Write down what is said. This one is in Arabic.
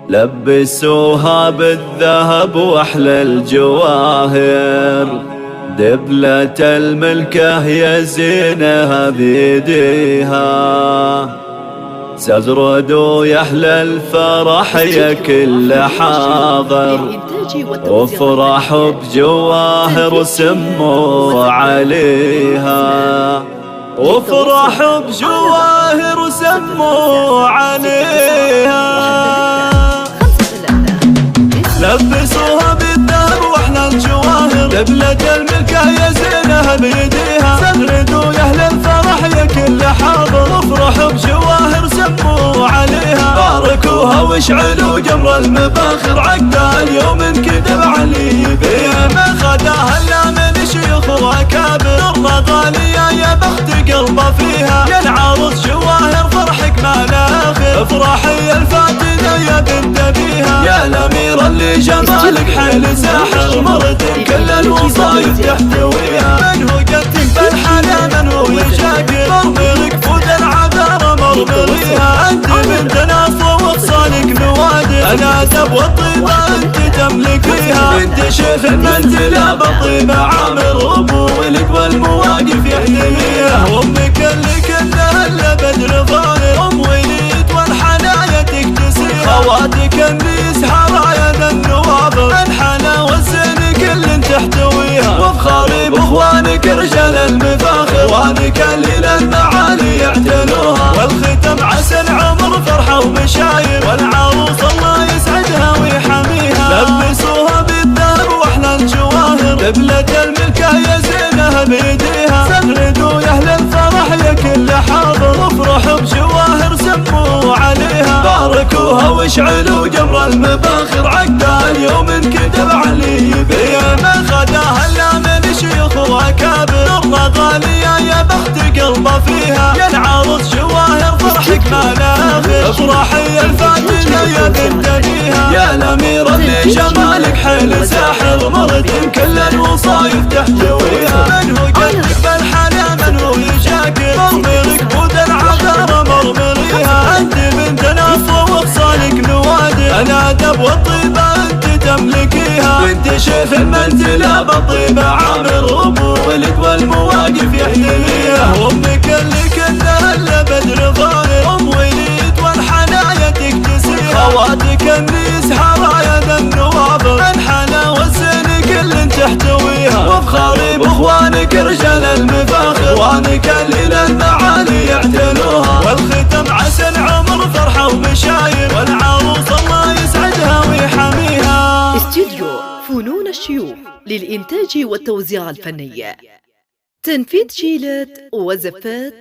لبسوها بالذهب واحلى الجواهر، دبلة الملكة يا زينها بيديها، سزردوا يا احلى الفرح يا كل حاضر، وفرحوا بجواهر وسموا عليها، وفرحوا بجواهر وسموا عليها. لبسوها بالذهب واحلى الجواهر، دبلة الملكة يا زينها بيديها، سردوا يا اهل الفرح يا كل حاضر، وافرحوا بجواهر سموا عليها، باركوها واشعلوا جمر المباخر، عقدها اليوم انكتب علي بيها، ما خداها الا من شيوخ واكابر، نرى غالية يا بخت قلبه فيها، يا العروس جواهر فرحك ما لا اخر، افرحي يا الفاتنة يا بنت ابيها، يا الاميرة اللي جمالك حيل ساحر، مرت كل الوصايف تحتويها، من هو قدك بالحلا من هو يشاكر، مرمرك فود العذارى مرمريها، انت بنت ناس ووصالك نوادر، الادب والطيبة انت تملكيها، انت شيخ المنزلة بالطيبة عامر، ابو ولك والمواقف يحتويها، وامك اللي كلها الا بدر ظاهر، ام وليد والحنايا تكتسيها، خواتك النيس حرايا ذا النواظر، الحلا والزين كل تحتويها، وبخاري باخوانك رجال المفاخر، وانك اللي المعالي يعتلوها، والختم عسل عمر فرحة وبشاير، والعروس الله يسعدها ويحميها، لبسوها بالذهب واحلى الجواهر، دبلة الملكة يا زينها بيديها، سردوا يا اهل الفرح يا كل حاضر، وافرحوا بجواهر سموا عليها، باركوها واشعلوا جمر المباخر، عقدها اليوم انكتب علي بيها، ما خداها الا من شيوخ واكابر، نرى غالية يا بخت قلبه فيها، يا العروس جواهر فرحك ما لا اخر، افرحي يا الفاتنة يا بنت ابيها، يا الاميرة اللي جمالك حيل ساحر، مرت كل الوصايف تحتويها، من هو قدك بالحلا من هو يشاكر، مرمرك بود العذارى مرمريها، انت بنت ناس ووصالك نوادر، الادب والطيبة انت تملكيها، انت شيخ المنزلة بالطيبة عامر، ابو ولك والمواقف يحتويها، وامك اللي كلها الا بدر ظاهر، ام وليد والحنايا تكتسيها، خواتك النيس حرايا ذا النواظر، الحلا والزين كل تحتويها، وبخاري باخوانك رجال المفاخر، وانك اللي المعالي يعتلوها، والختم عسل عمر فرحة وبشاير، والعروس الله يسعدها ويحميها. استوديو فنون الشيوخ للإنتاج والتوزيع الفني، تنفيذ جيلات وزفات